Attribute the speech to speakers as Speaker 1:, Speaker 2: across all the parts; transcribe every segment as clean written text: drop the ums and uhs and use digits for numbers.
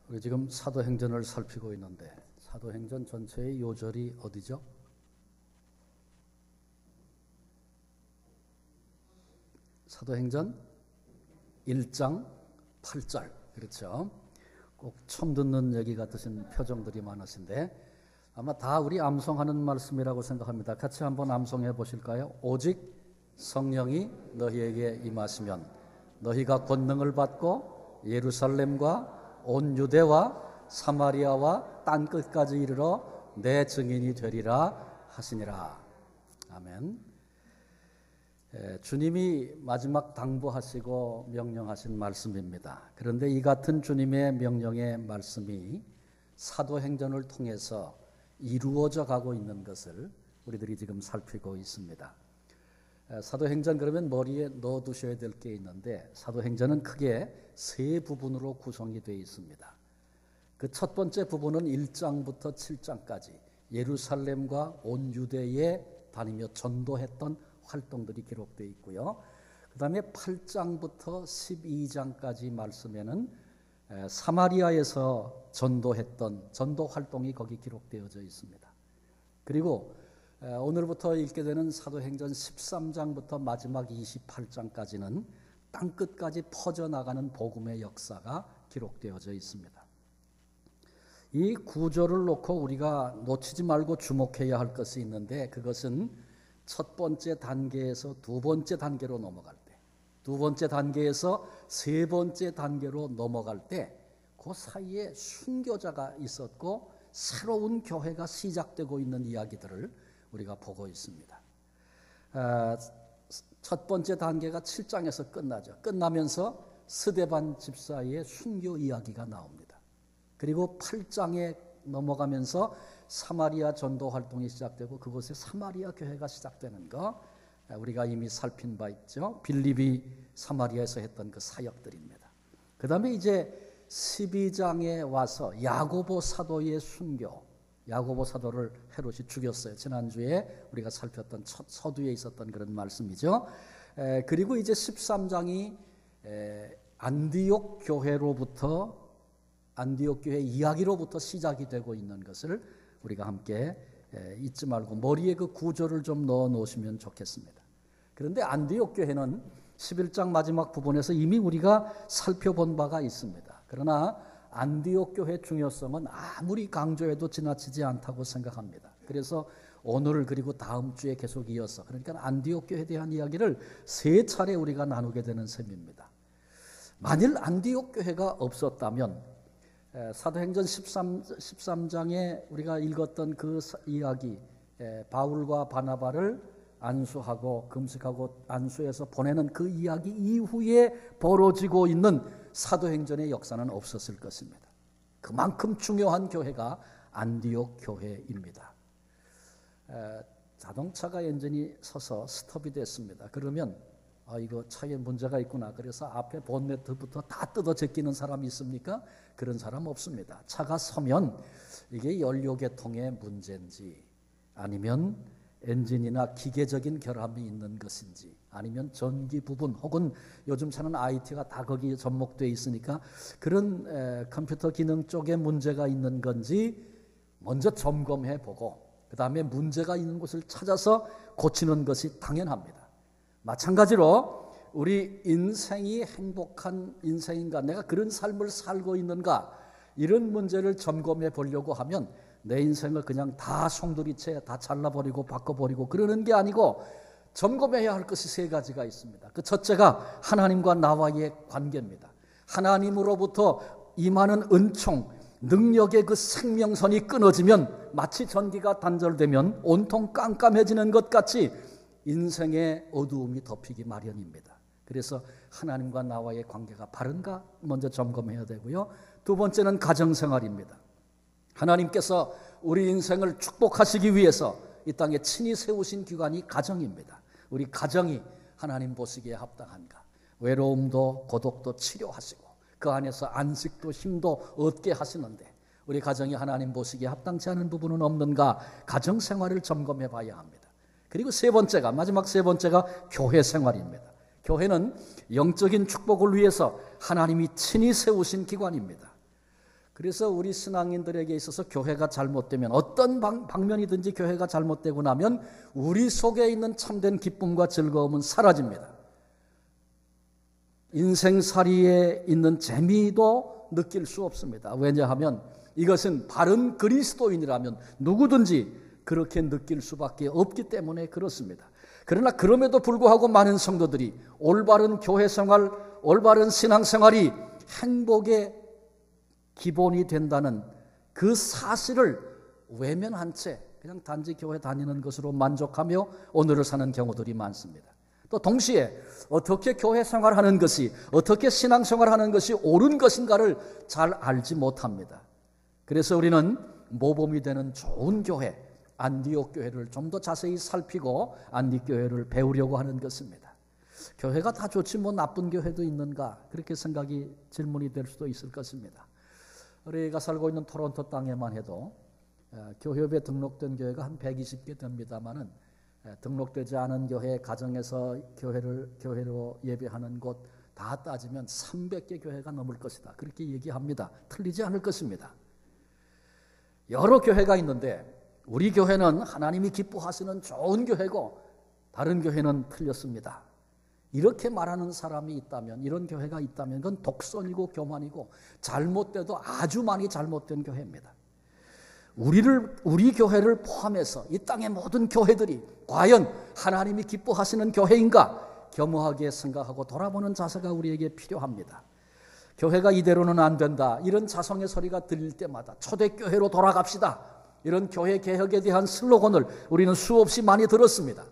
Speaker 1: 우리 지금 사도행전을 살피고 있는데 사도행전 전체의 요절이 어디죠? 사도행전 1장 8절. 그렇죠? 꼭 처음 듣는 얘기 같으신 표정들이 많으신데 아마 다 우리 암송하는 말씀이라고 생각합니다. 같이 한번 암송해 보실까요? 오직 성령이 너희에게 임하시면 너희가 권능을 받고 예루살렘과 온 유대와 사마리아와 땅끝까지 이르러 내 증인이 되리라 하시니라. 아멘. 주님이 마지막 당부하시고 명령하신 말씀입니다. 그런데 이 같은 주님의 명령의 말씀이 사도행전을 통해서 이루어져 가고 있는 것을 우리들이 지금 살피고 있습니다. 사도행전 그러면 머리에 넣어두셔야 될 게 있는데 사도행전은 크게 세 부분으로 구성이 되어 있습니다. 그 첫 번째 부분은 1장부터 7장까지 예루살렘과 온 유대에 다니며 전도했던 활동들이 기록되어 있고요. 그 다음에 8장부터 12장까지 말씀에는 사마리아에서 전도했던 전도 활동이 거기 기록되어져 있습니다. 그리고 오늘부터 읽게 되는 사도행전 13장부터 마지막 28장까지는 땅끝까지 퍼져나가는 복음의 역사가 기록되어져 있습니다. 이 구조를 놓고 우리가 놓치지 말고 주목해야 할 것이 있는데 그것은 첫 번째 단계에서 두 번째 단계로 넘어갈 때, 두 번째 단계에서 세 번째 단계로 넘어갈 때 그 사이에 순교자가 있었고 새로운 교회가 시작되고 있는 이야기들을 우리가 보고 있습니다. 첫 번째 단계가 7장에서 끝나죠. 끝나면서 스데반 집사의 순교 이야기가 나옵니다. 그리고 8장에 넘어가면서 사마리아 전도 활동이 시작되고 그곳에 사마리아 교회가 시작되는 거 우리가 이미 살핀 바 있죠. 빌립이 사마리아에서 했던 그 사역들입니다. 그 다음에 이제 12장에 와서 야고보 사도의 순교, 야고보 사도를 헤롯이 죽였어요. 지난주에 우리가 살폈던 첫 서두에 있었던 그런 말씀이죠. 그리고 이제 13장이 안디옥 교회로부터 안디옥 교회 이야기로부터 시작이 되고 있는 것을 우리가 함께 잊지 말고 머리에 그 구조를 좀 넣어 놓으시면 좋겠습니다. 그런데 안디옥 교회는 11장 마지막 부분에서 이미 우리가 살펴본 바가 있습니다. 그러나 안디옥 교회의 중요성은 아무리 강조해도 지나치지 않다고 생각합니다. 그래서 오늘 그리고 다음 주에 계속 이어서 그러니까 안디옥 교회에 대한 이야기를 세 차례 우리가 나누게 되는 셈입니다. 만일 안디옥 교회가 없었다면 사도행전 13장에 우리가 읽었던 그 이야기 바울과 바나바를 안수하고 금식하고 안수해서 보내는 그 이야기 이후에 벌어지고 있는 사도행전의 역사는 없었을 것입니다. 그만큼 중요한 교회가 안디옥 교회입니다. 자동차가 엔진이 서서 스톱이 됐습니다. 그러면 이거 차에 문제가 있구나. 그래서 앞에 본네트부터 다 뜯어 제끼는 사람이 있습니까? 그런 사람 없습니다. 차가 서면 이게 연료계통의 문제인지 아니면 엔진이나 기계적인 결함이 있는 것인지 아니면 전기 부분 혹은 요즘 차는 IT가 다 거기에 접목되어 있으니까 그런 컴퓨터 기능 쪽에 문제가 있는 건지 먼저 점검해 보고 그 다음에 문제가 있는 곳을 찾아서 고치는 것이 당연합니다. 마찬가지로 우리 인생이 행복한 인생인가 내가 그런 삶을 살고 있는가 이런 문제를 점검해 보려고 하면 내 인생을 그냥 다 송두리째 다 잘라버리고 바꿔버리고 그러는 게 아니고 점검해야 할 것이 세 가지가 있습니다. 그 첫째가 하나님과 나와의 관계입니다. 하나님으로부터 임하는 은총, 능력의 그 생명선이 끊어지면 마치 전기가 단절되면 온통 깜깜해지는 것 같이 인생의 어두움이 덮이기 마련입니다. 그래서 하나님과 나와의 관계가 바른가 먼저 점검해야 되고요. 두 번째는 가정생활입니다. 하나님께서 우리 인생을 축복하시기 위해서 이 땅에 친히 세우신 기관이 가정입니다. 우리 가정이 하나님 보시기에 합당한가? 외로움도 고독도 치료하시고 그 안에서 안식도 힘도 얻게 하시는데 우리 가정이 하나님 보시기에 합당치 않은 부분은 없는가? 가정생활을 점검해 봐야 합니다. 그리고 마지막 세 번째가 교회 생활입니다. 교회는 영적인 축복을 위해서 하나님이 친히 세우신 기관입니다. 그래서 우리 신앙인들에게 있어서 교회가 잘못되면, 어떤 방면이든지 교회가 잘못되고 나면 우리 속에 있는 참된 기쁨과 즐거움은 사라집니다. 인생살이에 있는 재미도 느낄 수 없습니다. 왜냐하면 이것은 바른 그리스도인이라면 누구든지 그렇게 느낄 수밖에 없기 때문에 그렇습니다. 그러나 그럼에도 불구하고 많은 성도들이 올바른 교회 생활, 올바른 신앙생활이 행복의 기본이 된다는 그 사실을 외면한 채 그냥 단지 교회 다니는 것으로 만족하며 오늘을 사는 경우들이 많습니다. 또 동시에 어떻게 교회 생활하는 것이, 어떻게 신앙생활하는 것이 옳은 것인가를 잘 알지 못합니다. 그래서 우리는 모범이 되는 좋은 교회, 안디옥 교회를 좀 더 자세히 살피고 안디옥 교회를 배우려고 하는 것입니다. 교회가 다 좋지 뭐 나쁜 교회도 있는가, 그렇게 생각이 질문이 될 수도 있을 것입니다. 우리가 살고 있는 토론토 땅에만 해도 교협에 등록된 교회가 한 120개 됩니다마는 등록되지 않은 교회, 가정에서 교회로 예배하는 곳 다 따지면 300개 교회가 넘을 것이다, 그렇게 얘기합니다. 틀리지 않을 것입니다. 여러 교회가 있는데 우리 교회는 하나님이 기뻐하시는 좋은 교회고 다른 교회는 틀렸습니다. 이렇게 말하는 사람이 있다면, 이런 교회가 있다면 그건 독선이고 교만이고 잘못돼도 아주 많이 잘못된 교회입니다. 우리 교회를 포함해서 이 땅의 모든 교회들이 과연 하나님이 기뻐하시는 교회인가 겸허하게 생각하고 돌아보는 자세가 우리에게 필요합니다. 교회가 이대로는 안 된다, 이런 자성의 소리가 들릴 때마다 초대교회로 돌아갑시다, 이런 교회 개혁에 대한 슬로건을 우리는 수없이 많이 들었습니다.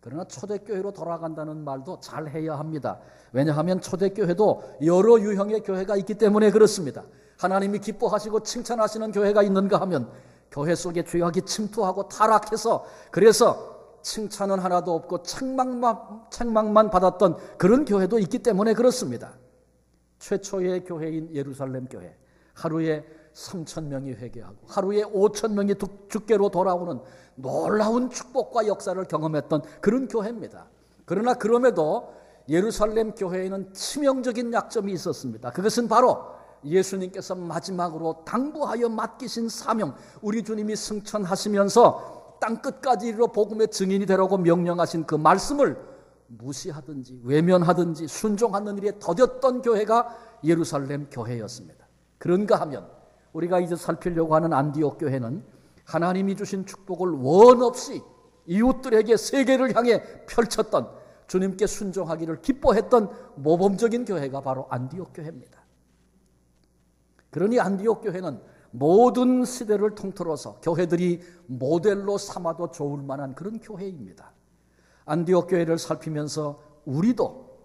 Speaker 1: 그러나 초대교회로 돌아간다는 말도 잘 해야 합니다. 왜냐하면 초대교회도 여러 유형의 교회가 있기 때문에 그렇습니다. 하나님이 기뻐하시고 칭찬하시는 교회가 있는가 하면 교회 속에 죄악이 침투하고 타락해서 그래서 칭찬은 하나도 없고 책망만 받았던 그런 교회도 있기 때문에 그렇습니다. 최초의 교회인 예루살렘 교회, 하루에 3,000명이 회개하고 하루에 5,000명이 주께로 돌아오는 놀라운 축복과 역사를 경험했던 그런 교회입니다. 그러나 그럼에도 예루살렘 교회에는 치명적인 약점이 있었습니다. 그것은 바로 예수님께서 마지막으로 당부하여 맡기신 사명, 우리 주님이 승천하시면서 땅끝까지 이르러 복음의 증인이 되라고 명령하신 그 말씀을 무시하든지 외면하든지 순종하는 일에 더뎠던 교회가 예루살렘 교회였습니다. 그런가 하면 우리가 이제 살피려고 하는 안디옥 교회는 하나님이 주신 축복을 원 없이 이웃들에게 세계를 향해 펼쳤던, 주님께 순종하기를 기뻐했던 모범적인 교회가 바로 안디옥 교회입니다. 그러니 안디옥 교회는 모든 시대를 통틀어서 교회들이 모델로 삼아도 좋을 만한 그런 교회입니다. 안디옥 교회를 살피면서 우리도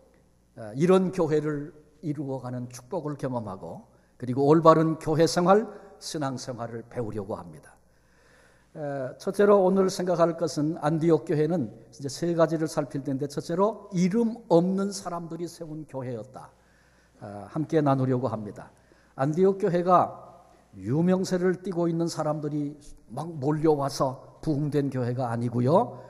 Speaker 1: 이런 교회를 이루어가는 축복을 경험하고 그리고 올바른 교회 생활, 신앙 생활을 배우려고 합니다. 첫째로 오늘 생각할 것은 안디옥 교회는 이제 세 가지를 살필 텐데, 첫째로 이름 없는 사람들이 세운 교회였다. 함께 나누려고 합니다. 안디옥 교회가 유명세를 띠고 있는 사람들이 막 몰려와서 부흥된 교회가 아니고요,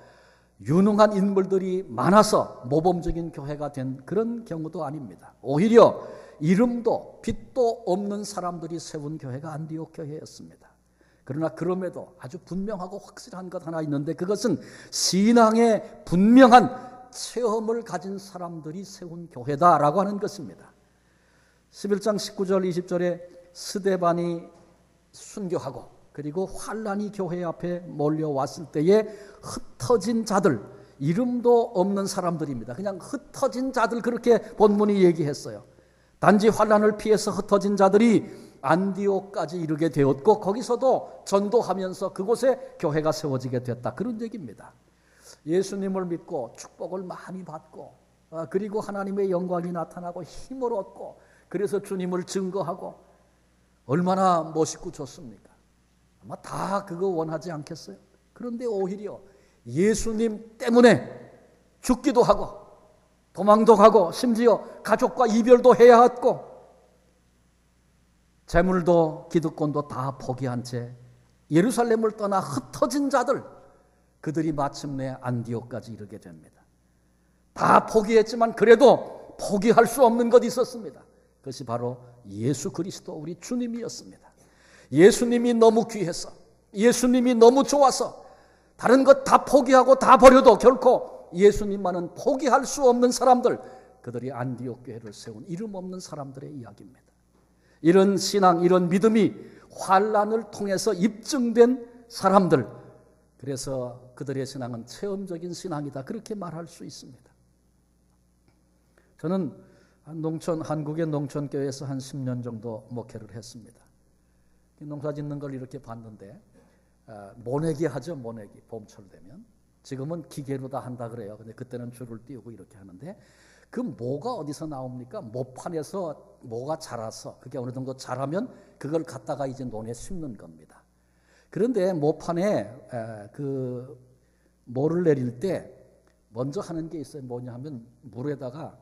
Speaker 1: 유능한 인물들이 많아서 모범적인 교회가 된 그런 경우도 아닙니다. 오히려 이름도 빛도 없는 사람들이 세운 교회가 안디옥 교회였습니다. 그러나 그럼에도 아주 분명하고 확실한 것 하나 있는데, 그것은 신앙의 분명한 체험을 가진 사람들이 세운 교회다라고 하는 것입니다. 11장 19절 20절에 스데반이 순교하고 그리고 환란이 교회 앞에 몰려왔을 때에 흩어진 자들, 이름도 없는 사람들입니다. 그냥 흩어진 자들, 그렇게 본문이 얘기했어요. 단지 환란을 피해서 흩어진 자들이 안디옥까지 이르게 되었고 거기서도 전도하면서 그곳에 교회가 세워지게 됐다, 그런 얘기입니다. 예수님을 믿고 축복을 많이 받고 그리고 하나님의 영광이 나타나고 힘을 얻고 그래서 주님을 증거하고 얼마나 멋있고 좋습니까? 아마 다 그거 원하지 않겠어요? 그런데 오히려 예수님 때문에 죽기도 하고 도망도 가고 심지어 가족과 이별도 해야 했고 재물도 기득권도 다 포기한 채 예루살렘을 떠나 흩어진 자들, 그들이 마침내 안디옥까지 이르게 됩니다. 다 포기했지만 그래도 포기할 수 없는 것이 있었습니다. 그것이 바로 예수 그리스도 우리 주님이었습니다. 예수님이 너무 귀해서, 예수님이 너무 좋아서 다른 것 다 포기하고 다 버려도 결코 예수님만은 포기할 수 없는 사람들, 그들이 안디옥 교회를 세운 이름 없는 사람들의 이야기입니다. 이런 신앙, 이런 믿음이 환난을 통해서 입증된 사람들, 그래서 그들의 신앙은 체험적인 신앙이다, 그렇게 말할 수 있습니다. 저는 한국의 농촌교회에서 한 10년 정도 목회를 했습니다. 농사 짓는 걸 이렇게 봤는데 모내기 하죠. 모내기, 봄철 되면. 지금은 기계로 다 한다 그래요. 근데 그때는 줄을 띄우고 이렇게 하는데, 그 모가 어디서 나옵니까? 모판에서 모가 자라서, 그게 어느 정도 자라면 그걸 갖다가 이제 논에 심는 겁니다. 그런데 모판에 그 모를 내릴 때 먼저 하는 게 있어요. 뭐냐 하면 물에다가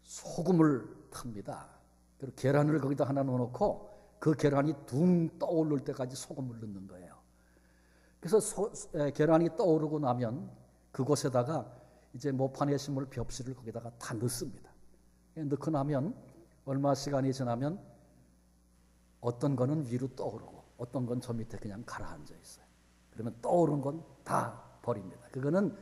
Speaker 1: 소금을 탑니다. 그리고 계란을 거기다 하나 넣어놓고 그 계란이 둥 떠오를 때까지 소금을 넣는 거예요. 그래서 계란이 떠오르고 나면 그곳에다가 이제 모판에 심을 벽실을 거기다가 다 넣습니다. 넣고 나면 얼마 시간이 지나면 어떤 거는 위로 떠오르고 어떤 건 저 밑에 그냥 가라앉아 있어요. 그러면 떠오른 건 다 버립니다. 그거는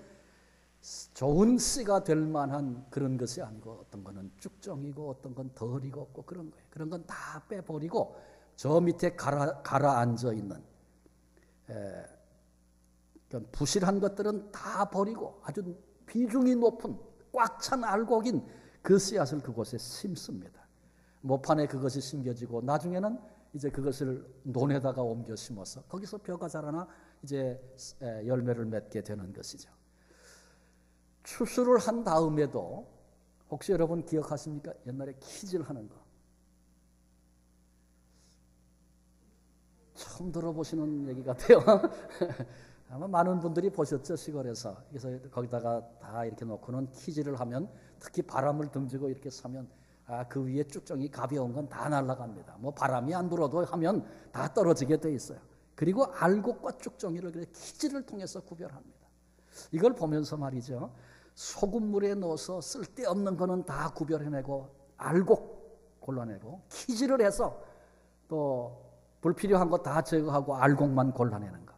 Speaker 1: 좋은 씨가 될 만한 그런 것이 아니고, 어떤 거는 쭉정이고 어떤 건 덜이고 없고 그런 거예요. 그런 건 다 빼버리고 저 밑에 가라앉아 있는 부실한 것들은 다 버리고 아주 비중이 높은 꽉 찬 알곡인 그 씨앗을 그곳에 심습니다. 모판에 그것이 심겨지고 나중에는 이제 그것을 논에다가 옮겨 심어서 거기서 벼가 자라나 이제 열매를 맺게 되는 것이죠. 추수를 한 다음에도 혹시 여러분 기억하십니까? 옛날에 키질하는 거. 처음 들어보시는 얘기 같아요. 아마 많은 분들이 보셨죠, 시골에서. 그래서 거기다가 다 이렇게 놓고는 키질을 하면, 특히 바람을 등지고 이렇게 서면 그 위에 쭉정이 가벼운 건 다 날아갑니다. 뭐 바람이 안 불어도 하면 다 떨어지게 돼 있어요. 그리고 알곡과 쭉정이를 키질을 통해서 구별합니다. 이걸 보면서 말이죠, 소금물에 넣어서 쓸데없는 거는 다 구별해내고 알곡 골라내고, 키질을 해서 또 불필요한 거 다 제거하고 알곡만 골라내는 거.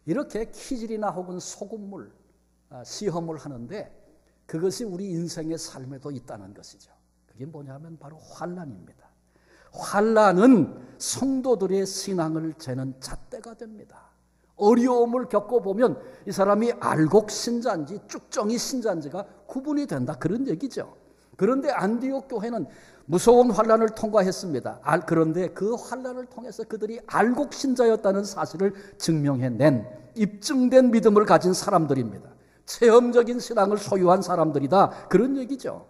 Speaker 1: 이렇게 키질이나 혹은 소금물, 시험을 하는데 그것이 우리 인생의 삶에도 있다는 것이죠. 그게 뭐냐면 바로 환난입니다. 환난은 성도들의 신앙을 재는 잣대가 됩니다. 어려움을 겪어보면 이 사람이 알곡 신자인지 쭉정이 신자인지가 구분이 된다, 그런 얘기죠. 그런데 안디옥 교회는 무서운 환난을 통과했습니다. 그런데 그 환난을 통해서 그들이 알곡 신자였다는 사실을 증명해낸, 입증된 믿음을 가진 사람들입니다. 체험적인 신앙을 소유한 사람들이다, 그런 얘기죠.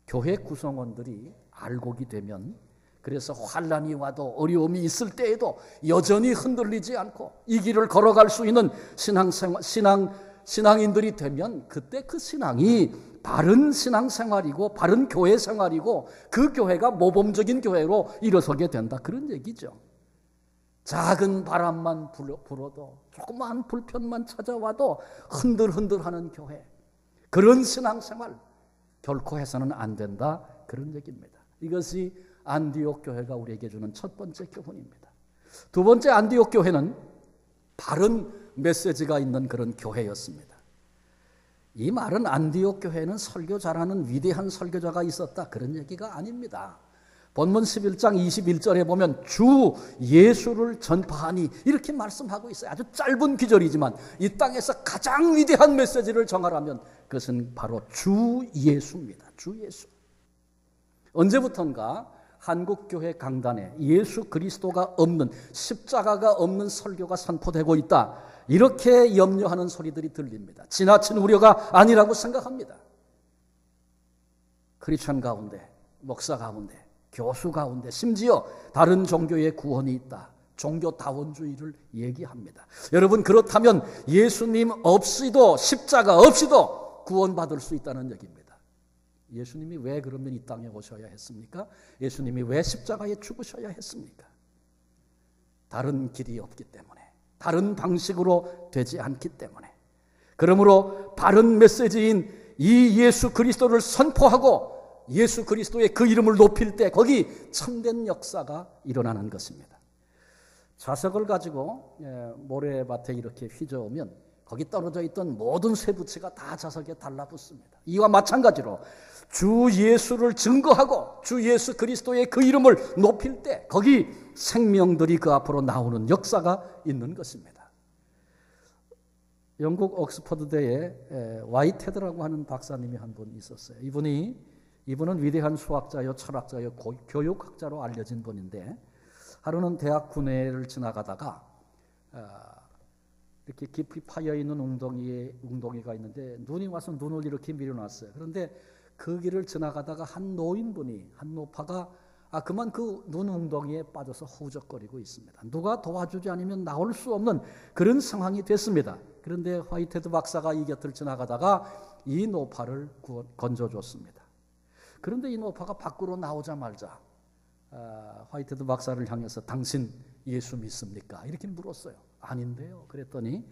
Speaker 1: 교회 구성원들이 알곡이 되면, 그래서 환난이 와도 어려움이 있을 때에도 여전히 흔들리지 않고 이 길을 걸어갈 수 있는 신앙인들이 되면, 그때 그 신앙이 바른 신앙생활이고 바른 교회 생활이고 그 교회가 모범적인 교회로 일어서게 된다, 그런 얘기죠. 작은 바람만 불어도, 조그마한 불편만 찾아와도 흔들흔들하는 교회, 그런 신앙생활 결코 해서는 안 된다, 그런 얘기입니다. 이것이 안디옥 교회가 우리에게 주는 첫 번째 교훈입니다. 두 번째, 안디옥 교회는 바른 메시지가 있는 그런 교회였습니다. 이 말은 안디옥 교회는 설교 잘하는 위대한 설교자가 있었다, 그런 얘기가 아닙니다. 본문 11장 21절에 보면 주 예수를 전파하니 이렇게 말씀하고 있어요. 아주 짧은 기절이지만 이 땅에서 가장 위대한 메시지를 정하라면 그것은 바로 주 예수입니다. 주 예수. 언제부턴가 한국교회 강단에 예수 그리스도가 없는, 십자가가 없는 설교가 선포되고 있다, 이렇게 염려하는 소리들이 들립니다. 지나친 우려가 아니라고 생각합니다. 크리스천 가운데, 목사 가운데, 교수 가운데, 심지어 다른 종교의 구원이 있다, 종교다원주의를 얘기합니다. 여러분, 그렇다면 예수님 없이도, 십자가 없이도 구원받을 수 있다는 얘기입니다. 예수님이 왜 그러면 이 땅에 오셔야 했습니까? 예수님이 왜 십자가에 죽으셔야 했습니까? 다른 길이 없기 때문에, 다른 방식으로 되지 않기 때문에. 그러므로 바른 메시지인 이 예수 그리스도를 선포하고 예수 그리스도의 그 이름을 높일 때 거기 참된 역사가 일어나는 것입니다. 자석을 가지고 모래밭에 이렇게 휘저으면 거기 떨어져 있던 모든 쇠붙이가 다 자석에 달라붙습니다. 이와 마찬가지로 주 예수를 증거하고 주 예수 그리스도의 그 이름을 높일 때 거기 생명들이 그 앞으로 나오는 역사가 있는 것입니다. 영국 옥스퍼드대에 와이테드라고 하는 박사님이 한 분 있었어요. 이분은 위대한 수학자요, 철학자요, 교육학자로 알려진 분인데 하루는 대학 군회를 지나가다가 이렇게 깊이 파여 있는 웅덩이가 있는데 눈이 와서 눈을 이렇게 밀어놨어요. 그런데 그 길을 지나가다가 한 노파가 그만 그 눈 웅덩이에 빠져서 허우적거리고 있습니다. 누가 도와주지 않으면 나올 수 없는 그런 상황이 됐습니다. 그런데 화이테드 박사가 이 곁을 지나가다가 이 노파를 건져줬습니다. 그런데 이 노파가 밖으로 나오자마자 화이테드 박사를 향해서 당신 예수 믿습니까? 이렇게 물었어요. 아닌데요. 그랬더니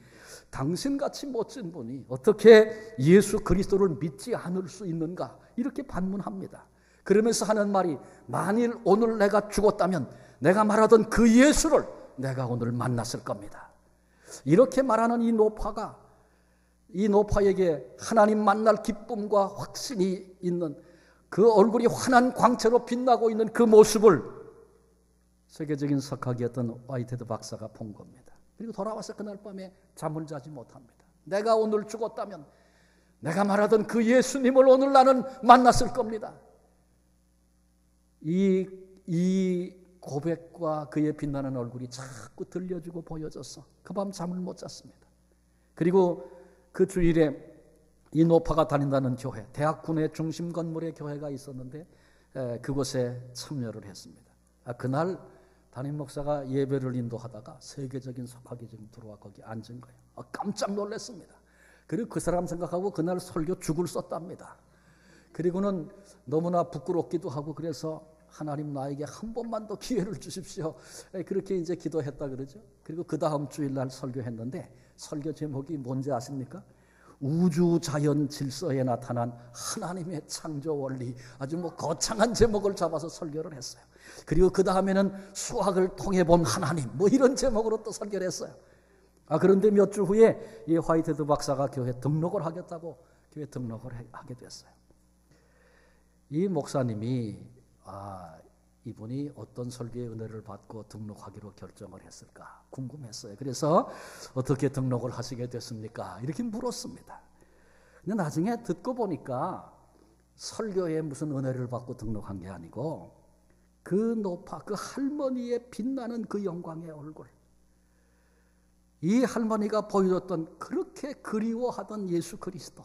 Speaker 1: 당신같이 멋진 분이 어떻게 예수 그리스도를 믿지 않을 수 있는가? 이렇게 반문합니다. 그러면서 하는 말이 만일 오늘 내가 죽었다면 내가 말하던 그 예수를 내가 오늘 만났을 겁니다. 이렇게 말하는 이 노파에게 하나님 만날 기쁨과 확신이 있는 그 얼굴이 환한 광채로 빛나고 있는 그 모습을 세계적인 석학이었던 화이테드 박사가 본 겁니다. 그리고 돌아와서 그날 밤에 잠을 자지 못합니다. 내가 오늘 죽었다면 내가 말하던 그 예수님을 오늘 나는 만났을 겁니다. 이 고백과 그의 빛나는 얼굴이 자꾸 들려주고 보여져서 그 밤 잠을 못 잤습니다. 그리고 그 주일에 이 노파가 다닌다는 교회, 대학군의 중심 건물에 교회가 있었는데 그곳에 참여를 했습니다. 그날 담임 목사가 예배를 인도하다가 세계적인 석학이 지금 들어와 거기 앉은 거예요. 깜짝 놀랐습니다. 그리고 그 사람 생각하고 그날 설교 죽을 썼답니다. 그리고는 너무나 부끄럽기도 하고 그래서 하나님 나에게 한 번만 더 기회를 주십시오. 그렇게 이제 기도했다 그러죠. 그리고 그 다음 주일날 설교했는데 설교 제목이 뭔지 아십니까? 우주 자연 질서에 나타난 하나님의 창조 원리, 아주 거창한 제목을 잡아서 설교를 했어요. 그리고 그 다음에는 수학을 통해 본 하나님, 이런 제목으로 또 설교를 했어요. 그런데 몇 주 후에 이 화이테드 박사가 교회 등록을 하겠다고 교회 등록을 하게 됐어요. 이 목사님이 이분이 어떤 설교의 은혜를 받고 등록하기로 결정을 했을까 궁금했어요. 그래서 어떻게 등록을 하시게 됐습니까? 이렇게 물었습니다. 근데 나중에 듣고 보니까 설교에 무슨 은혜를 받고 등록한 게 아니고 그 노파, 그 할머니의 빛나는 그 영광의 얼굴, 이 할머니가 보여줬던 그렇게 그리워하던 예수 그리스도,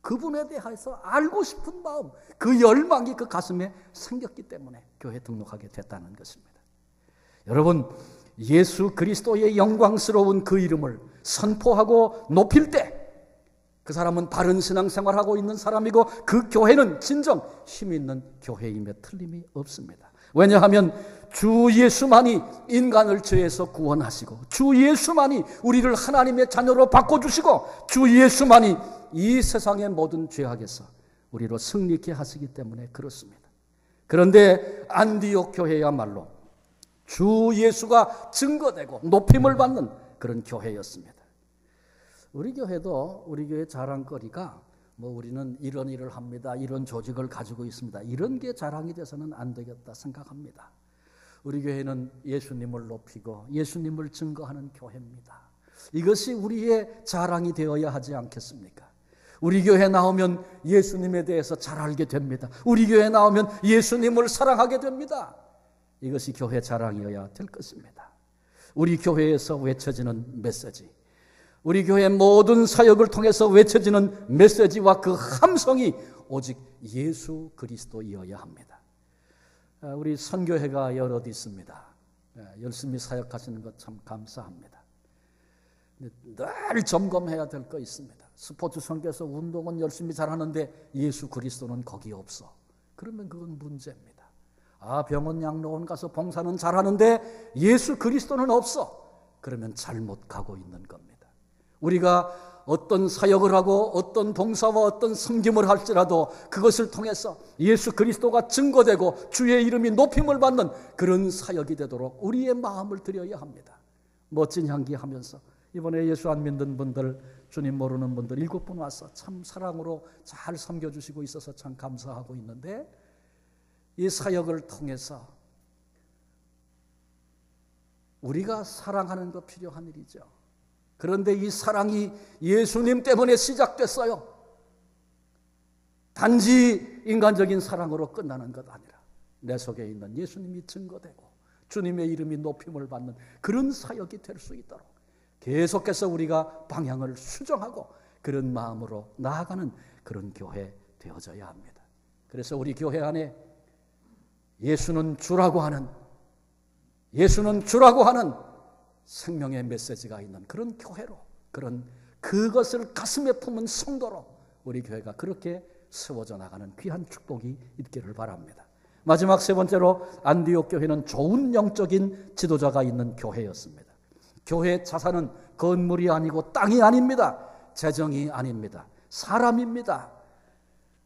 Speaker 1: 그분에 대해서 알고 싶은 마음, 그 열망이 그 가슴에 생겼기 때문에 교회 등록하게 됐다는 것입니다. 여러분, 예수 그리스도의 영광스러운 그 이름을 선포하고 높일 때 그 사람은 바른 신앙생활하고 있는 사람이고 그 교회는 진정 힘 있는 교회임에 틀림이 없습니다. 왜냐하면 주 예수만이 인간을 죄에서 구원하시고 주 예수만이 우리를 하나님의 자녀로 바꿔주시고 주 예수만이 이 세상의 모든 죄악에서 우리로 승리케 하시기 때문에 그렇습니다. 그런데 안디옥 교회야말로 주 예수가 증거되고 높임을 받는 그런 교회였습니다. 우리 교회도 우리 교회 자랑거리가 우리는 이런 일을 합니다, 이런 조직을 가지고 있습니다, 이런 게 자랑이 돼서는 안 되겠다 생각합니다. 우리 교회는 예수님을 높이고 예수님을 증거하는 교회입니다. 이것이 우리의 자랑이 되어야 하지 않겠습니까? 우리 교회 나오면 예수님에 대해서 잘 알게 됩니다. 우리 교회 나오면 예수님을 사랑하게 됩니다. 이것이 교회 자랑이어야 될 것입니다. 우리 교회에서 외쳐지는 메시지, 우리 교회 모든 사역을 통해서 외쳐지는 메시지와 그 함성이 오직 예수 그리스도이어야 합니다. 우리 선교회가 여럿 있습니다. 열심히 사역하시는 것 참 감사합니다. 늘 점검해야 될 거 있습니다. 스포츠 선교에서 운동은 열심히 잘하는데 예수 그리스도는 거기 없어. 그러면 그건 문제입니다. 병원 양로원 가서 봉사는 잘하는데 예수 그리스도는 없어. 그러면 잘못 가고 있는 겁니다. 우리가 어떤 사역을 하고 어떤 봉사와 어떤 섬김을 할지라도 그것을 통해서 예수 그리스도가 증거되고 주의 이름이 높임을 받는 그런 사역이 되도록 우리의 마음을 드려야 합니다. 멋진 향기 하면서 이번에 예수 안 믿는 분들, 주님 모르는 분들 7분 와서 참 사랑으로 잘 섬겨주시고 있어서 참 감사하고 있는데, 이 사역을 통해서 우리가 사랑하는 거 필요한 일이죠. 그런데 이 사랑이 예수님 때문에 시작됐어요. 단지 인간적인 사랑으로 끝나는 것 아니라 내 속에 있는 예수님이 증거되고 주님의 이름이 높임을 받는 그런 사역이 될 수 있도록 계속해서 우리가 방향을 수정하고 그런 마음으로 나아가는 그런 교회 되어져야 합니다. 그래서 우리 교회 안에 예수는 주라고 하는 생명의 메시지가 있는 그런 교회로, 그것을 가슴에 품은 성도로 우리 교회가 그렇게 세워져 나가는 귀한 축복이 있기를 바랍니다. 마지막 세 번째로, 안디옥 교회는 좋은 영적인 지도자가 있는 교회였습니다. 교회의 자산은 건물이 아니고 땅이 아닙니다. 재정이 아닙니다. 사람입니다.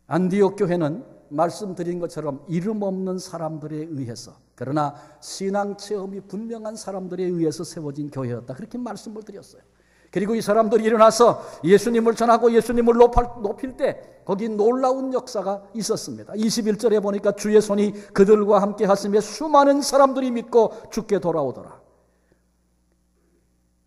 Speaker 1: 안디옥 교회는 말씀드린 것처럼 이름 없는 사람들에 의해서, 그러나 신앙 체험이 분명한 사람들에 의해서 세워진 교회였다, 그렇게 말씀을 드렸어요. 그리고 이 사람들이 일어나서 예수님을 전하고 예수님을 높일 때 거기 놀라운 역사가 있었습니다. 21절에 보니까 주의 손이 그들과 함께 하시며 수많은 사람들이 믿고 주께 돌아오더라.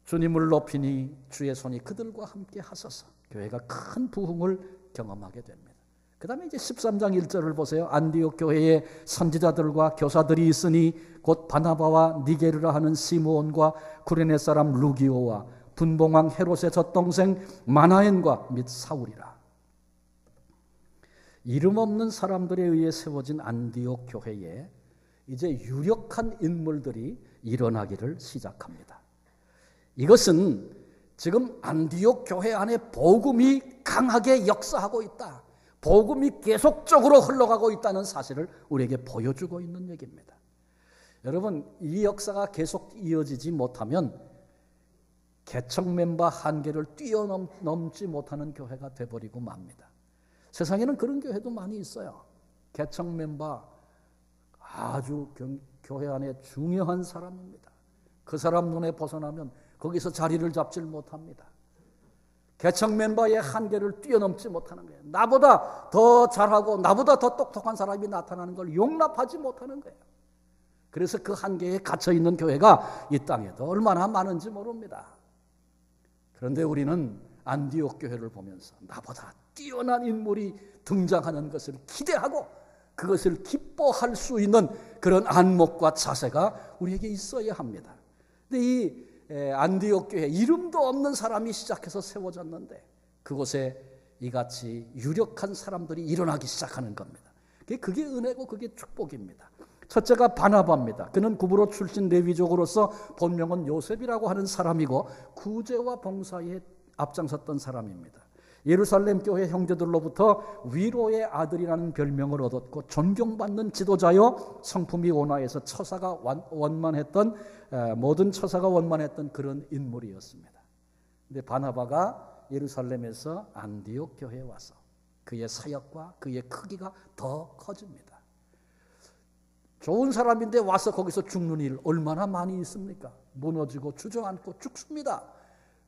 Speaker 1: 주님을 높이니 주의 손이 그들과 함께 하소서. 교회가 큰 부흥을 경험하게 됩니다. 그 다음에 이제 13장 1절을 보세요. 안디옥 교회에 선지자들과 교사들이 있으니 곧 바나바와 니게르라 하는 시므온과 구레네 사람 루기오와 분봉왕 헤롯의 젖동생 마나엔과 및 사울이라. 이름 없는 사람들에 의해 세워진 안디옥 교회에 이제 유력한 인물들이 일어나기를 시작합니다. 이것은 지금 안디옥 교회 안에 복음이 강하게 역사하고 있다, 복음이 계속적으로 흘러가고 있다는 사실을 우리에게 보여주고 있는 얘기입니다. 여러분, 이 역사가 계속 이어지지 못하면 개척 멤버 한계를 뛰어넘지 못하는 교회가 돼버리고 맙니다. 세상에는 그런 교회도 많이 있어요. 개척 멤버 아주 교회 안에 중요한 사람입니다. 그 사람 눈에 벗어나면 거기서 자리를 잡질 못합니다. 개척 멤버의 한계를 뛰어넘지 못하는 거예요. 나보다 더 잘하고 나보다 더 똑똑한 사람이 나타나는 걸 용납하지 못하는 거예요. 그래서 그 한계에 갇혀있는 교회가 이 땅에도 얼마나 많은지 모릅니다. 그런데 우리는 안디옥 교회를 보면서 나보다 뛰어난 인물이 등장하는 것을 기대하고 그것을 기뻐할 수 있는 그런 안목과 자세가 우리에게 있어야 합니다. 근데 이 안디옥 교회, 이름도 없는 사람이 시작해서 세워졌는데 그곳에 이같이 유력한 사람들이 일어나기 시작하는 겁니다. 그게 은혜고 그게 축복입니다. 첫째가 바나바입니다. 그는 구브로 출신 레위족으로서 본명은 요셉이라고 하는 사람이고 구제와 봉사에 앞장섰던 사람입니다. 예루살렘 교회 형제들로부터 위로의 아들이라는 별명을 얻었고 존경받는 지도자요, 성품이 온화해서 처사가 원만했던, 모든 처사가 원만했던 그런 인물이었습니다. 그런데 바나바가 예루살렘에서 안디옥 교회에 와서 그의 사역과 그의 크기가 더 커집니다. 좋은 사람인데 와서 거기서 죽는 일 얼마나 많이 있습니까? 무너지고 주저앉고 죽습니다.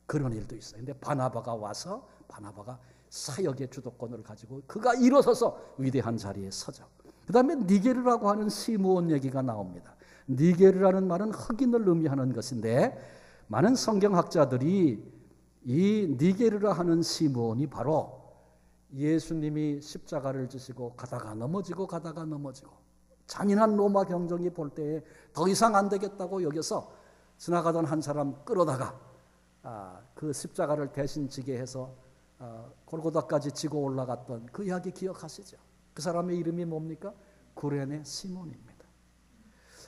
Speaker 1: 그런 일도 있어요. 근데 바나바가 와서 바나바가 사역의 주도권을 가지고 그가 일어서서 위대한 자리에 서죠. 그 다음에 니게르라고 하는 시므온 얘기가 나옵니다. 니게르라는 말은 흑인을 의미하는 것인데 많은 성경학자들이 이 니게르라 하는 시므온이 바로 예수님이 십자가를 지시고 가다가 넘어지고 잔인한 로마 경정이 볼 때에 더 이상 안 되겠다고 여겨서 지나가던 한 사람 끌어다가 그 십자가를 대신 지게 해서 골고다까지 지고 올라갔던 그 이야기 기억하시죠? 그 사람의 이름이 뭡니까? 구레네 시몬입니다.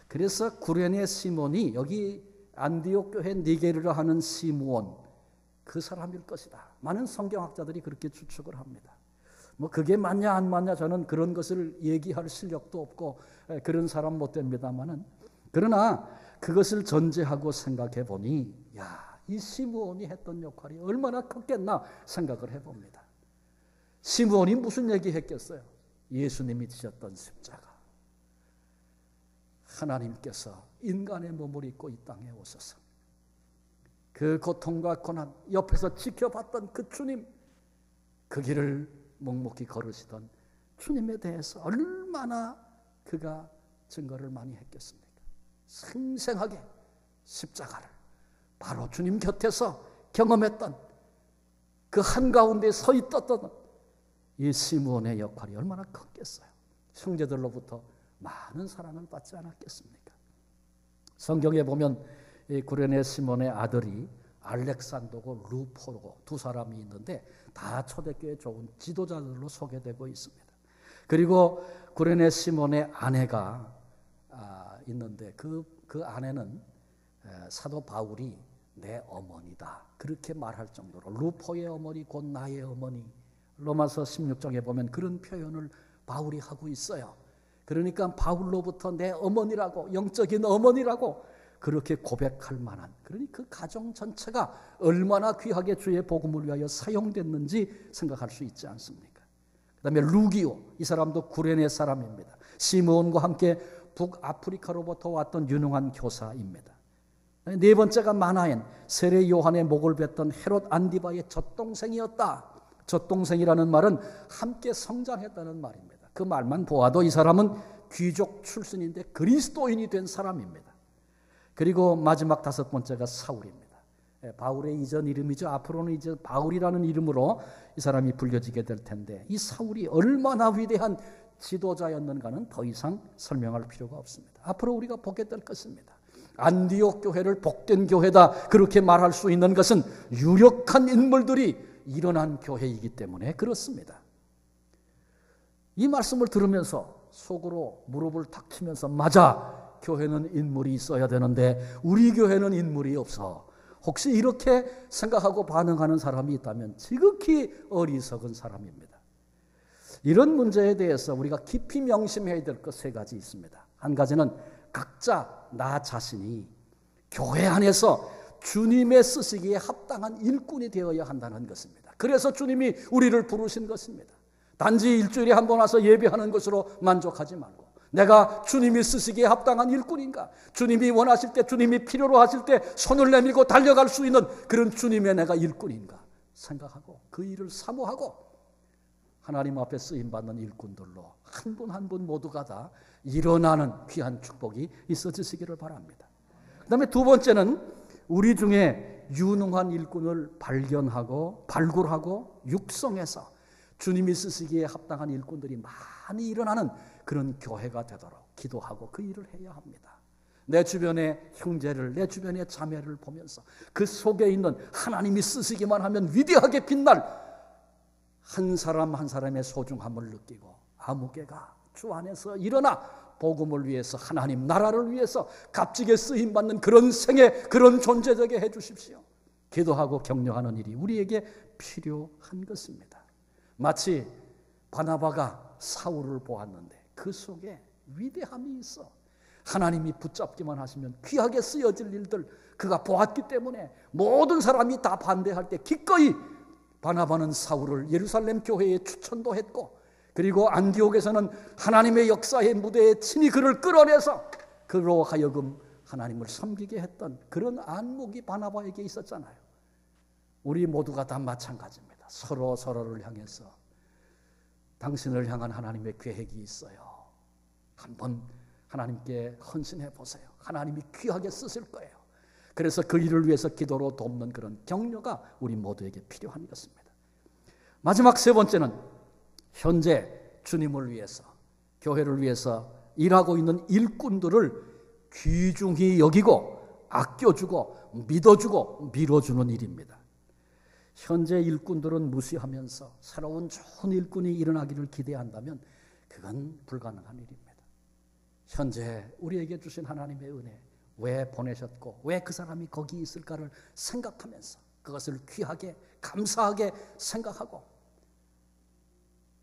Speaker 1: 그래서 구레네 시몬이 여기 안디옥 교회 니게르라 하는 시므온, 그 사람일 것이다. 많은 성경학자들이 그렇게 추측을 합니다. 뭐 그게 맞냐 안 맞냐 저는 그런 것을 얘기할 실력도 없고 그런 사람 못 됩니다만은, 그러나 그것을 전제하고 생각해 보니 이 시므온이 했던 역할이 얼마나 컸겠나 생각을 해봅니다. 시므온이 무슨 얘기했겠어요? 예수님이 지셨던 십자가. 하나님께서 인간의 몸을 입고 이 땅에 오셔서 그 고통과 고난 옆에서 지켜봤던 그 주님, 그 길을 묵묵히 걸으시던 주님에 대해서 얼마나 그가 증거를 많이 했겠습니까? 생생하게 십자가를 바로 주님 곁에서 경험했던 그 한가운데 서 있었던 이 시므온의 역할이 얼마나 컸겠어요. 형제들로부터 많은 사랑을 받지 않았겠습니까? 성경에 보면 이 구레네 시몬의 아들이 알렉산더고 루포고 두 사람이 있는데 다 초대교회 좋은 지도자들로 소개되고 있습니다. 그리고 구레네 시몬의 아내가 있는데 그 아내는 사도 바울이 내 어머니다 그렇게 말할 정도로 루포의 어머니 곧 나의 어머니, 로마서 16장에 보면 그런 표현을 바울이 하고 있어요. 그러니까 바울로부터 내 어머니라고, 영적인 어머니라고 그렇게 고백할 만한, 그러니 그 가정 전체가 얼마나 귀하게 주의 복음을 위하여 사용됐는지 생각할 수 있지 않습니까? 그 다음에 루기오, 이 사람도 구레네 사람입니다. 시므온과 함께 북아프리카로부터 왔던 유능한 교사입니다. 네 번째가 마나엔, 세례 요한의 목을 뱉던 헤롯 안디바의 젖동생이었다. 젖동생이라는 말은 함께 성장했다는 말입니다. 그 말만 보아도 이 사람은 귀족 출신인데 그리스도인이 된 사람입니다. 그리고 마지막 다섯 번째가 사울입니다. 바울의 이전 이름이죠. 앞으로는 이제 바울이라는 이름으로 이 사람이 불려지게 될 텐데 이 사울이 얼마나 위대한 지도자였는가는 더 이상 설명할 필요가 없습니다. 앞으로 우리가 보게 될 것입니다. 안디옥 교회를 복된 교회다 그렇게 말할 수 있는 것은 유력한 인물들이 일어난 교회이기 때문에 그렇습니다. 이 말씀을 들으면서 속으로 무릎을 탁 치면서 맞아, 교회는 인물이 있어야 되는데 우리 교회는 인물이 없어. 혹시 이렇게 생각하고 반응하는 사람이 있다면 지극히 어리석은 사람입니다. 이런 문제에 대해서 우리가 깊이 명심해야 될 것 세 가지 있습니다. 한 가지는 각자 나 자신이 교회 안에서 주님의 쓰시기에 합당한 일꾼이 되어야 한다는 것입니다. 그래서 주님이 우리를 부르신 것입니다. 단지 일주일에 한 번 와서 예배하는 것으로 만족하지 말고 내가 주님이 쓰시기에 합당한 일꾼인가? 주님이 원하실 때, 주님이 필요로 하실 때 손을 내밀고 달려갈 수 있는 그런 주님의 내가 일꾼인가 생각하고 그 일을 사모하고 하나님 앞에 쓰임받는 일꾼들로 한 분 한 분 모두가 다 일어나는 귀한 축복이 있어지시기를 바랍니다. 그 다음에 두 번째는 우리 중에 유능한 일꾼을 발견하고 발굴하고 육성해서 주님이 쓰시기에 합당한 일꾼들이 많이 일어나는 그런 교회가 되도록 기도하고 그 일을 해야 합니다. 내 주변의 형제를, 내 주변의 자매를 보면서 그 속에 있는 하나님이 쓰시기만 하면 위대하게 빛날 한 사람 한 사람의 소중함을 느끼고 아무개가 주 안에서 일어나 복음을 위해서, 하나님 나라를 위해서 값지게 쓰임받는 그런 생애, 그런 존재 되게 해주십시오. 기도하고 격려하는 일이 우리에게 필요한 것입니다. 마치 바나바가 사울을 보았는데 그 속에 위대함이 있어. 하나님이 붙잡기만 하시면 귀하게 쓰여질 일들 그가 보았기 때문에 모든 사람이 다 반대할 때 기꺼이 바나바는 사울을 예루살렘 교회에 추천도 했고, 그리고 안디옥에서는 하나님의 역사의 무대에 친히 그를 끌어내서 그로 하여금 하나님을 섬기게 했던 그런 안목이 바나바에게 있었잖아요. 우리 모두가 다 마찬가지입니다. 서로 서로를 향해서 당신을 향한 하나님의 계획이 있어요. 한번 하나님께 헌신해 보세요. 하나님이 귀하게 쓰실 거예요. 그래서 그 일을 위해서 기도로 돕는 그런 격려가 우리 모두에게 필요한 것입니다. 마지막 세 번째는 현재 주님을 위해서, 교회를 위해서 일하고 있는 일꾼들을 귀중히 여기고 아껴주고 믿어주고 밀어주는 일입니다. 현재 일꾼들은 무시하면서 새로운 좋은 일꾼이 일어나기를 기대한다면 그건 불가능한 일입니다. 현재 우리에게 주신 하나님의 은혜, 왜 보내셨고 왜 그 사람이 거기 있을까를 생각하면서 그것을 귀하게 감사하게 생각하고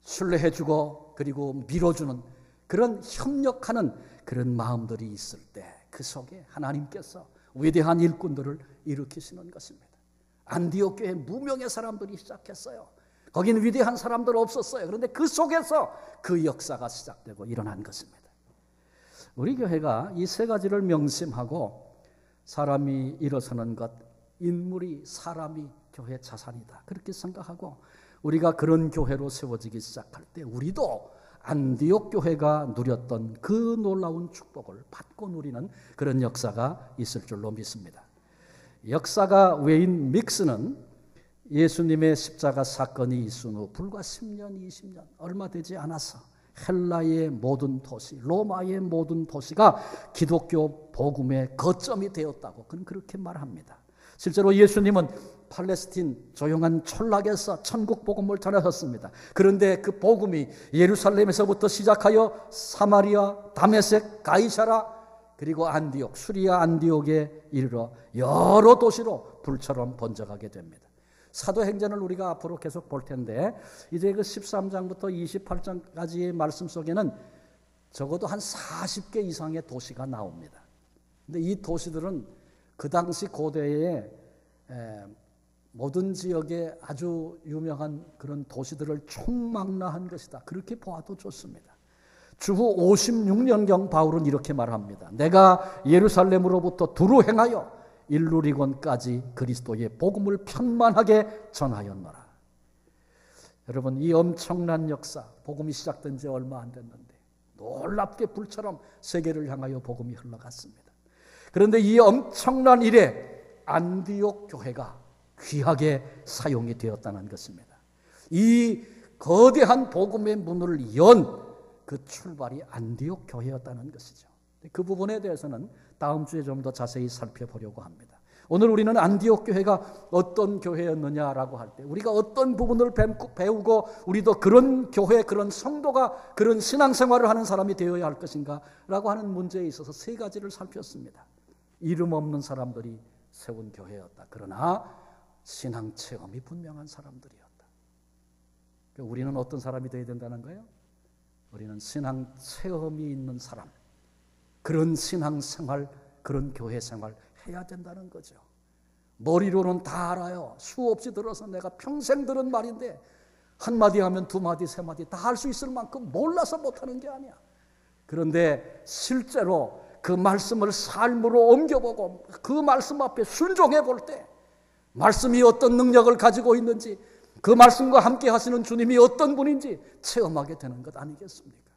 Speaker 1: 신뢰해주고 그리고 밀어주는 그런 협력하는 그런 마음들이 있을 때 그 속에 하나님께서 위대한 일꾼들을 일으키시는 것입니다. 안디옥 교회 무명의 사람들이 시작했어요. 거긴 위대한 사람들 없었어요. 그런데 그 속에서 그 역사가 시작되고 일어난 것입니다. 우리 교회가 이 세 가지를 명심하고 사람이 일어서는 것, 인물이 사람이 교회 자산이다. 그렇게 생각하고 우리가 그런 교회로 세워지기 시작할 때 우리도 안디옥 교회가 누렸던 그 놀라운 축복을 받고 누리는 그런 역사가 있을 줄로 믿습니다. 역사가 외인 믹스는 예수님의 십자가 사건이 있은 후 불과 10년, 20년 얼마 되지 않아서 헬라의 모든 도시, 로마의 모든 도시가 기독교 복음의 거점이 되었다고 그는 그렇게 말합니다. 실제로 예수님은 팔레스틴 조용한 촌락에서 천국 복음을 전하셨습니다. 그런데 그 복음이 예루살렘에서부터 시작하여 사마리아, 다메섹, 가이사라 그리고 안디옥, 수리아 안디옥에 이르러 여러 도시로 불처럼 번져가게 됩니다. 사도행전을 우리가 앞으로 계속 볼 텐데 이제 그 13장부터 28장까지의 말씀 속에는 적어도 한 40개 이상의 도시가 나옵니다. 근데 이 도시들은 그 당시 고대의 모든 지역에 아주 유명한 그런 도시들을 총망라한 것이다. 그렇게 보아도 좋습니다. 주후 56년경 바울은 이렇게 말합니다. 내가 예루살렘으로부터 두루 행하여 일루리곤까지 그리스도의 복음을 편만하게 전하였노라. 여러분, 이 엄청난 역사, 복음이 시작된 지 얼마 안 됐는데 놀랍게 불처럼 세계를 향하여 복음이 흘러갔습니다. 그런데 이 엄청난 일에 안디옥 교회가 귀하게 사용이 되었다는 것입니다. 이 거대한 복음의 문을 연 그 출발이 안디옥 교회였다는 것이죠. 그 부분에 대해서는 다음 주에 좀 더 자세히 살펴보려고 합니다. 오늘 우리는 안디옥 교회가 어떤 교회였느냐라고 할 때 우리가 어떤 부분을 배우고 우리도 그런 교회, 그런 성도가 그런 신앙생활을 하는 사람이 되어야 할 것인가 라고 하는 문제에 있어서 세 가지를 살폈습니다. 이름 없는 사람들이 세운 교회였다. 그러나 신앙 체험이 분명한 사람들이었다. 우리는 어떤 사람이 되어야 된다는 거예요? 우리는 신앙 체험이 있는 사람, 그런 신앙생활, 그런 교회생활 해야 된다는 거죠. 머리로는 다 알아요. 수없이 들어서 내가 평생 들은 말인데 한마디 하면 두마디, 세마디 다 할 수 있을 만큼 몰라서 못하는 게 아니야. 그런데 실제로 그 말씀을 삶으로 옮겨보고 그 말씀 앞에 순종해 볼 때 말씀이 어떤 능력을 가지고 있는지, 그 말씀과 함께 하시는 주님이 어떤 분인지 체험하게 되는 것 아니겠습니까?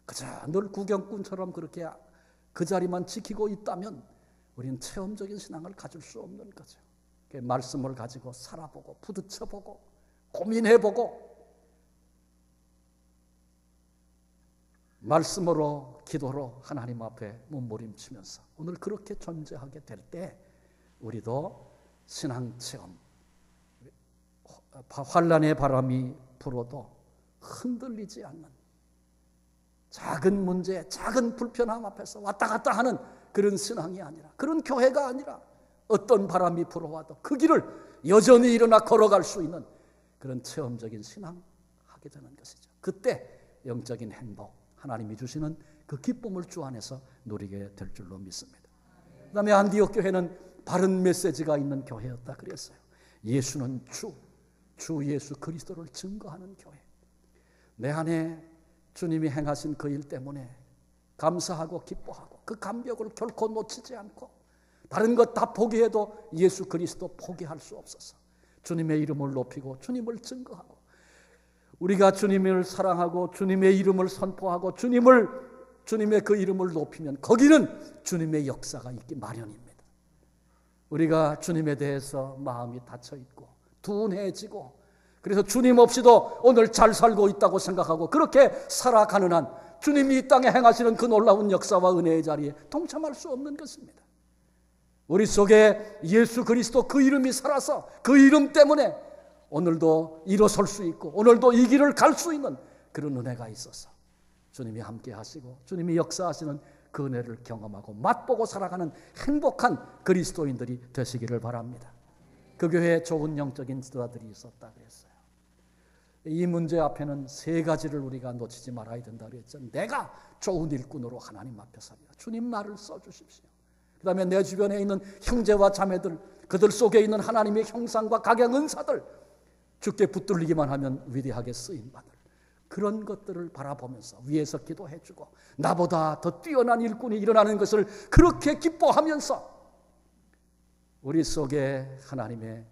Speaker 1: 그저 늘 구경꾼처럼 그렇게 그 자리만 지키고 있다면 우리는 체험적인 신앙을 가질 수 없는 거죠. 말씀을 가지고 살아보고 부딪혀보고 고민해보고 말씀으로 기도로 하나님 앞에 몸부림치면서 오늘 그렇게 존재하게 될 때 우리도 신앙체험, 환란의 바람이 불어도 흔들리지 않는 작은 문제, 작은 불편함 앞에서 왔다 갔다 하는 그런 신앙이 아니라, 그런 교회가 아니라 어떤 바람이 불어와도 그 길을 여전히 일어나 걸어갈 수 있는 그런 체험적인 신앙 하게 되는 것이죠. 그때 영적인 행복, 하나님이 주시는 그 기쁨을 주 안에서 누리게 될 줄로 믿습니다. 그 다음에 안디옥 교회는 바른 메시지가 있는 교회였다 그랬어요. 예수는 주 예수 그리스도를 증거하는 교회. 내 안에 주님이 행하신 그 일 때문에 감사하고 기뻐하고 그 감격을 결코 놓치지 않고 다른 것 다 포기해도 예수 그리스도 포기할 수 없어서 주님의 이름을 높이고 주님을 증거하고 우리가 주님을 사랑하고 주님의 이름을 선포하고 주님의 그 이름을 높이면 거기는 주님의 역사가 있기 마련입니다. 우리가 주님에 대해서 마음이 닫혀있고 둔해지고 그래서 주님 없이도 오늘 잘 살고 있다고 생각하고 그렇게 살아가는 한 주님이 이 땅에 행하시는 그 놀라운 역사와 은혜의 자리에 동참할 수 없는 것입니다. 우리 속에 예수 그리스도 그 이름이 살아서 그 이름 때문에 오늘도 일어설 수 있고 오늘도 이 길을 갈 수 있는 그런 은혜가 있어서 주님이 함께 하시고 주님이 역사하시는 그 은혜를 경험하고 맛보고 살아가는 행복한 그리스도인들이 되시기를 바랍니다. 그 교회에 좋은 영적인 지도자들이 있었다 그랬어요. 이 문제 앞에는 세 가지를 우리가 놓치지 말아야 된다 그랬죠. 내가 좋은 일꾼으로 하나님 앞에 서리라. 주님 나를 써주십시오. 그 다음에 내 주변에 있는 형제와 자매들, 그들 속에 있는 하나님의 형상과 각양 은사들, 주께 붙들리기만 하면 위대하게 쓰임받을 그런 것들을 바라보면서 위에서 기도해주고 나보다 더 뛰어난 일꾼이 일어나는 것을 그렇게 기뻐하면서 우리 속에 하나님의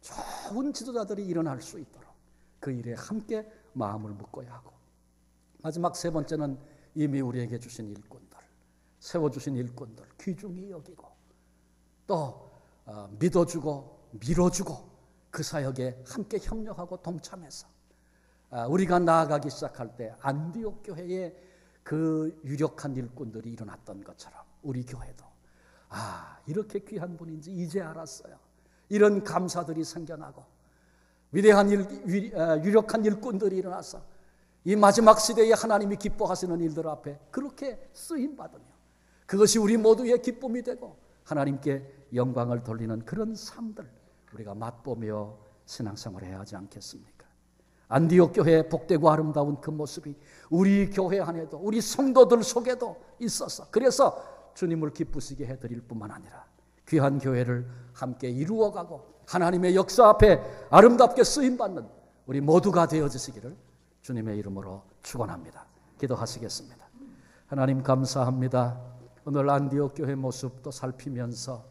Speaker 1: 좋은 지도자들이 일어날 수 있도록 그 일에 함께 마음을 묶어야 하고, 마지막 세 번째는 이미 우리에게 주신 일꾼들, 세워주신 일꾼들 귀중히 여기고 또 믿어주고 밀어주고 그 사역에 함께 협력하고 동참해서 우리가 나아가기 시작할 때 안디옥 교회에 그 유력한 일꾼들이 일어났던 것처럼 우리 교회도 이렇게 귀한 분인지 이제 알았어요. 이런 감사들이 생겨나고 위대한 유력한 일꾼들이 일어나서 이 마지막 시대에 하나님이 기뻐하시는 일들 앞에 그렇게 쓰임받으며 그것이 우리 모두의 기쁨이 되고 하나님께 영광을 돌리는 그런 삶들 우리가 맛보며 신앙생활을 해야 하지 않겠습니까? 안디옥 교회의 복되고 아름다운 그 모습이 우리 교회 안에도 우리 성도들 속에도 있어서 그래서 주님을 기쁘시게 해드릴 뿐만 아니라 귀한 교회를 함께 이루어가고 하나님의 역사 앞에 아름답게 쓰임받는 우리 모두가 되어지시기를 주님의 이름으로 축원합니다. 기도하시겠습니다. 하나님 감사합니다. 오늘 안디옥 교회 모습도 살피면서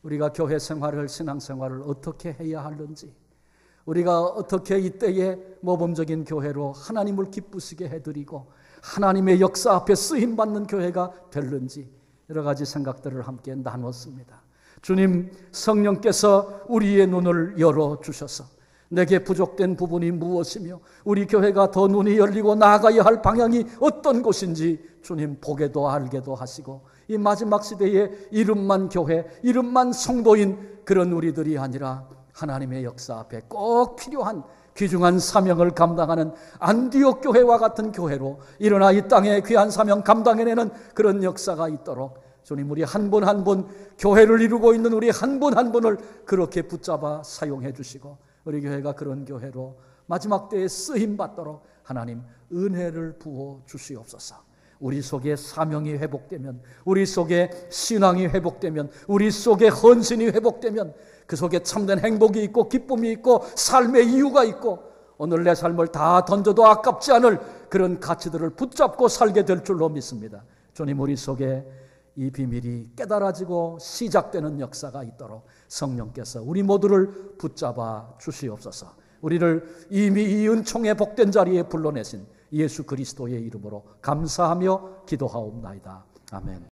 Speaker 1: 우리가 교회 생활을 신앙생활을 어떻게 해야 하는지 우리가 어떻게 이때에 모범적인 교회로 하나님을 기쁘시게 해드리고 하나님의 역사 앞에 쓰임받는 교회가 될는지 여러 가지 생각들을 함께 나눴습니다. 주님 성령께서 우리의 눈을 열어주셔서 내게 부족된 부분이 무엇이며 우리 교회가 더 눈이 열리고 나아가야 할 방향이 어떤 곳인지 주님 보게도 알게도 하시고 이 마지막 시대에 이름만 교회, 이름만 성도인 그런 우리들이 아니라 하나님의 역사 앞에 꼭 필요한 귀중한 사명을 감당하는 안디옥 교회와 같은 교회로 일어나 이 땅에 귀한 사명 감당해내는 그런 역사가 있도록 주님 우리 한 분 한 분 교회를 이루고 있는 우리 한 분 한 분을 그렇게 붙잡아 사용해 주시고 우리 교회가 그런 교회로 마지막 때에 쓰임받도록 하나님 은혜를 부어 주시옵소서. 우리 속에 사명이 회복되면 우리 속에 신앙이 회복되면 우리 속에 헌신이 회복되면 그 속에 참된 행복이 있고 기쁨이 있고 삶의 이유가 있고 오늘 내 삶을 다 던져도 아깝지 않을 그런 가치들을 붙잡고 살게 될 줄로 믿습니다. 주님 우리 속에 이 비밀이 깨달아지고 시작되는 역사가 있도록 성령께서 우리 모두를 붙잡아 주시옵소서. 우리를 이미 이 은총의 복된 자리에 불러내신 예수 그리스도의 이름으로 감사하며 기도하옵나이다. 아멘.